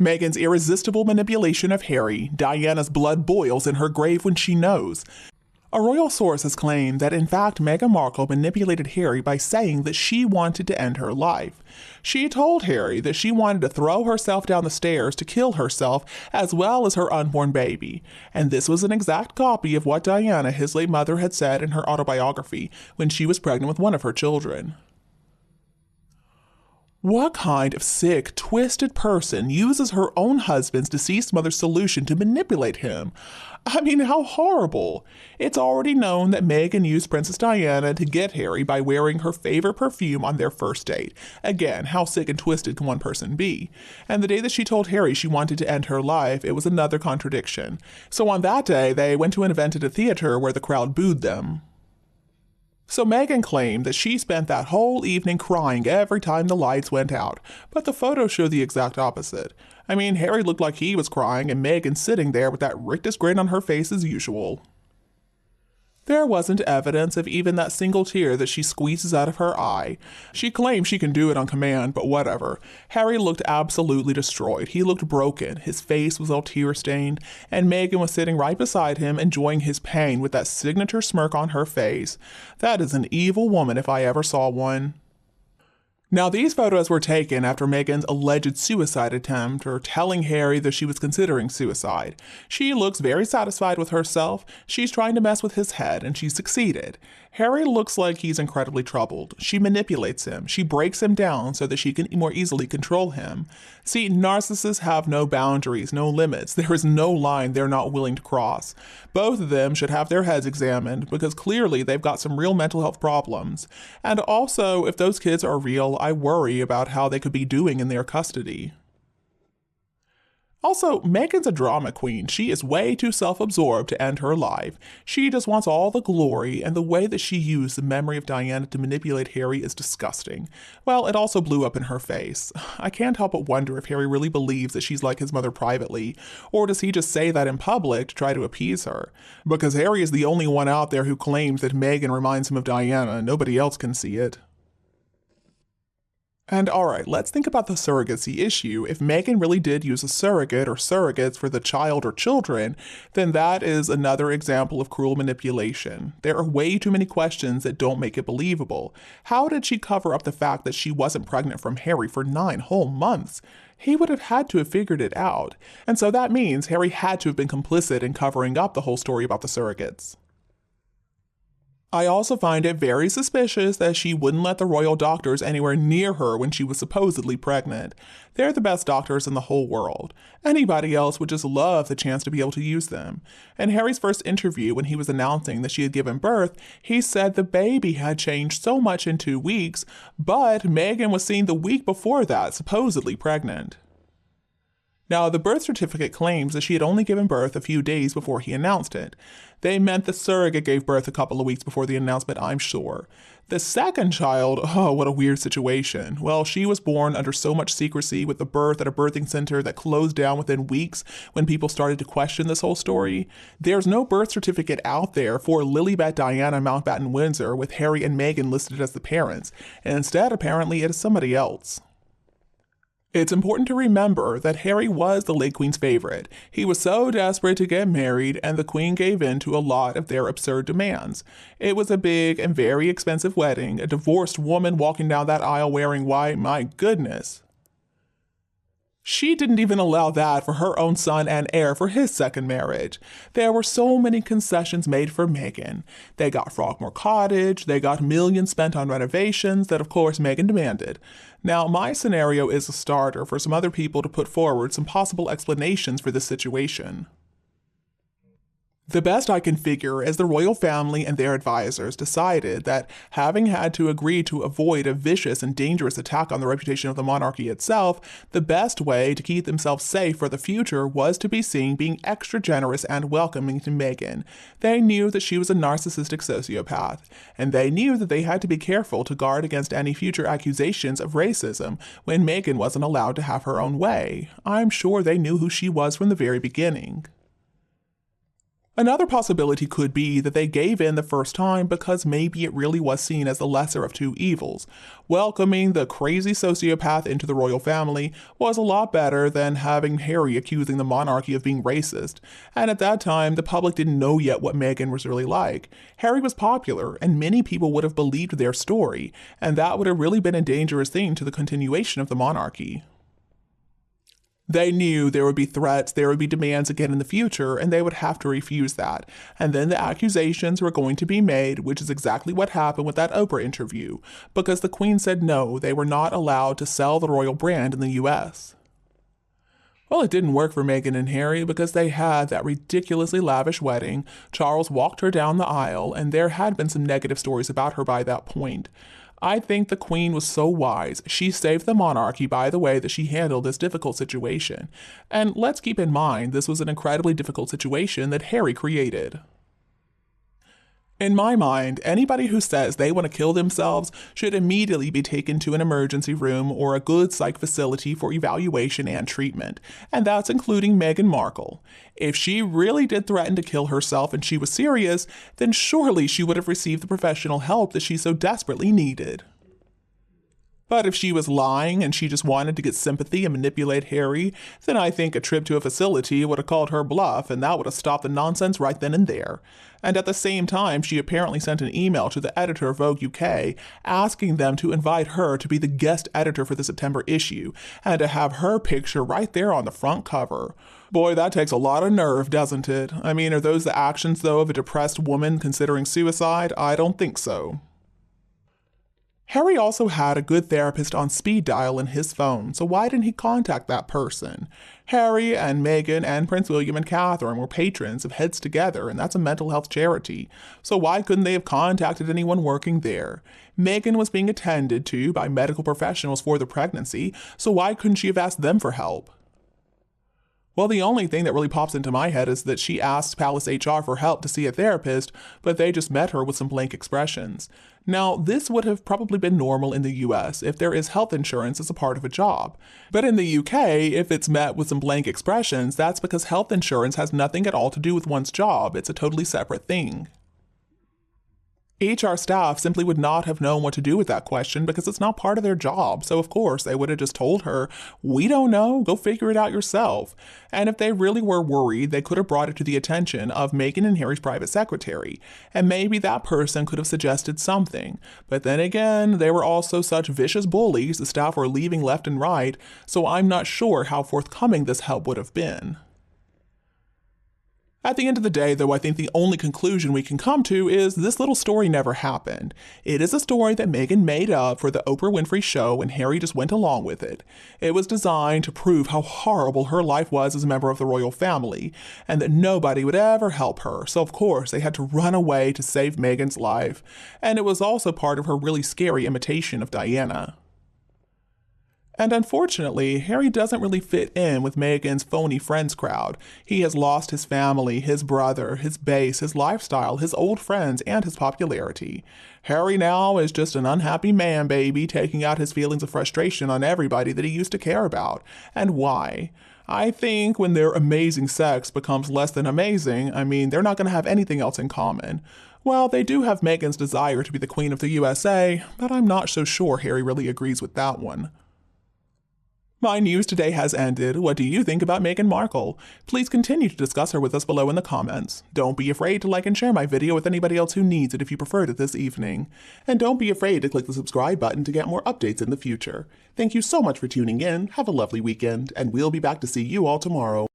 Meghan's irresistible manipulation of Harry, Diana's blood boils in her grave when she knows. A royal source has claimed that in fact Meghan Markle manipulated Harry by saying that she wanted to end her life. She told Harry that she wanted to throw herself down the stairs to kill herself as well as her unborn baby, and this was an exact copy of what Diana, his late mother, had said in her autobiography when she was pregnant with one of her children. What kind of sick, twisted person uses her own husband's deceased mother's solution to manipulate him? I mean, how horrible. It's already known that Meghan used Princess Diana to get Harry by wearing her favorite perfume on their first date. Again, how sick and twisted can one person be? And the day that she told Harry she wanted to end her life, it was another contradiction. So on that day, they went to an event at a theater where the crowd booed them. So Meghan claimed that she spent that whole evening crying every time the lights went out, but the photos show the exact opposite. I mean, Harry looked like he was crying and Meghan sitting there with that rictus grin on her face as usual. There wasn't evidence of even that single tear that she squeezes out of her eye. She claims she can do it on command, but whatever. Harry looked absolutely destroyed. He looked broken. His face was all tear-stained, and Meghan was sitting right beside him, enjoying his pain with that signature smirk on her face. That is an evil woman if I ever saw one. Now, these photos were taken after Meghan's alleged suicide attempt, or telling Harry that she was considering suicide. She looks very satisfied with herself. She's trying to mess with his head, and she succeeded. Harry looks like he's incredibly troubled. She manipulates him. She breaks him down so that she can more easily control him. See, narcissists have no boundaries, no limits. There is no line they're not willing to cross. Both of them should have their heads examined because clearly they've got some real mental health problems. And also, if those kids are real, I worry about how they could be doing in their custody. Also, Meghan's a drama queen. She is way too self-absorbed to end her life. She just wants all the glory, and the way that she used the memory of Diana to manipulate Harry is disgusting. Well, it also blew up in her face. I can't help but wonder if Harry really believes that she's like his mother privately, or does he just say that in public to try to appease her? Because Harry is the only one out there who claims that Meghan reminds him of Diana. Nobody else can see it. And alright, let's think about the surrogacy issue. If Meghan really did use a surrogate or surrogates for the child or children, then that is another example of cruel manipulation. There are way too many questions that don't make it believable. How did she cover up the fact that she wasn't pregnant from Harry for 9 whole months? He would have had to have figured it out. And so that means Harry had to have been complicit in covering up the whole story about the surrogates. I also find it very suspicious that she wouldn't let the royal doctors anywhere near her when she was supposedly pregnant. They're the best doctors in the whole world. Anybody else would just love the chance to be able to use them. In Harry's first interview, when he was announcing that she had given birth, he said the baby had changed so much in 2 weeks, but Meghan was seen the week before that, supposedly pregnant. Now, the birth certificate claims that she had only given birth a few days before he announced it. They meant the surrogate gave birth a couple of weeks before the announcement, I'm sure. The second child, oh, what a weird situation. Well, she was born under so much secrecy with the birth at a birthing center that closed down within weeks when people started to question this whole story. There's no birth certificate out there for Lilibet Diana Mountbatten Windsor with Harry and Meghan listed as the parents, and instead, apparently, it is somebody else. It's important to remember that Harry was the late Queen's favorite. He was so desperate to get married, and the Queen gave in to a lot of their absurd demands. It was a big and very expensive wedding, a divorced woman walking down that aisle wearing white, my goodness. She didn't even allow that for her own son and heir for his second marriage. There were so many concessions made for Meghan. They got Frogmore Cottage, they got millions spent on renovations that of course Meghan demanded. Now, my scenario is a starter for some other people to put forward some possible explanations for this situation. The best I can figure is the royal family and their advisors decided that having had to agree to avoid a vicious and dangerous attack on the reputation of the monarchy itself, the best way to keep themselves safe for the future was to be seen being extra generous and welcoming to Meghan. They knew that she was a narcissistic sociopath, and they knew that they had to be careful to guard against any future accusations of racism when Meghan wasn't allowed to have her own way. I'm sure they knew who she was from the very beginning. Another possibility could be that they gave in the first time because maybe it really was seen as the lesser of two evils. Welcoming the crazy sociopath into the royal family was a lot better than having Harry accusing the monarchy of being racist. And at that time, the public didn't know yet what Meghan was really like. Harry was popular, and many people would have believed their story, and that would have really been a dangerous thing to the continuation of the monarchy. They knew there would be threats, there would be demands again in the future, and they would have to refuse that. And then the accusations were going to be made, which is exactly what happened with that Oprah interview, because the Queen said no, they were not allowed to sell the royal brand in the US. Well, it didn't work for Meghan and Harry because they had that ridiculously lavish wedding. Charles walked her down the aisle, and there had been some negative stories about her by that point. I think the Queen was so wise. She saved the monarchy by the way that she handled this difficult situation. And let's keep in mind, this was an incredibly difficult situation that Harry created. In my mind, anybody who says they want to kill themselves should immediately be taken to an emergency room or a good psych facility for evaluation and treatment, and that's including Meghan Markle. If she really did threaten to kill herself and she was serious, then surely she would have received the professional help that she so desperately needed. But if she was lying and she just wanted to get sympathy and manipulate Harry, then I think a trip to a facility would have called her bluff, and that would have stopped the nonsense right then and there. And at the same time, she apparently sent an email to the editor of Vogue UK asking them to invite her to be the guest editor for the September issue, and to have her picture right there on the front cover. Boy, that takes a lot of nerve, doesn't it? I mean, are those the actions, though, of a depressed woman considering suicide? I don't think so. Harry also had a good therapist on speed dial in his phone, so why didn't he contact that person? Harry and Meghan and Prince William and Catherine were patrons of Heads Together, and that's a mental health charity, so why couldn't they have contacted anyone working there? Meghan was being attended to by medical professionals for the pregnancy, so why couldn't she have asked them for help? Well, the only thing that really pops into my head is that she asked Palace HR for help to see a therapist, but they just met her with some blank expressions. Now, this would have probably been normal in the US if there is health insurance as a part of a job. But in the UK, if it's met with some blank expressions, that's because health insurance has nothing at all to do with one's job. It's a totally separate thing. HR staff simply would not have known what to do with that question because it's not part of their job. So, of course, they would have just told her, "We don't know, go figure it out yourself." And if they really were worried, they could have brought it to the attention of Meghan and Harry's private secretary. And maybe that person could have suggested something. But then again, they were also such vicious bullies, the staff were leaving left and right, so I'm not sure how forthcoming this help would have been. At the end of the day, though, I think the only conclusion we can come to is this little story never happened. It is a story that Meghan made up for the Oprah Winfrey Show, and Harry just went along with it. It was designed to prove how horrible her life was as a member of the royal family, and that nobody would ever help her, so of course they had to run away to save Meghan's life. And it was also part of her really scary imitation of Diana. And unfortunately, Harry doesn't really fit in with Meghan's phony friends crowd. He has lost his family, his brother, his base, his lifestyle, his old friends, and his popularity. Harry now is just an unhappy man baby taking out his feelings of frustration on everybody that he used to care about. And why? I think when their amazing sex becomes less than amazing, they're not going to have anything else in common. Well, they do have Meghan's desire to be the Queen of the USA, but I'm not so sure Harry really agrees with that one. My news today has ended. What do you think about Meghan Markle? Please continue to discuss her with us below in the comments. Don't be afraid to like and share my video with anybody else who needs it if you preferred it this evening. And don't be afraid to click the subscribe button to get more updates in the future. Thank you so much for tuning in, have a lovely weekend, and we'll be back to see you all tomorrow.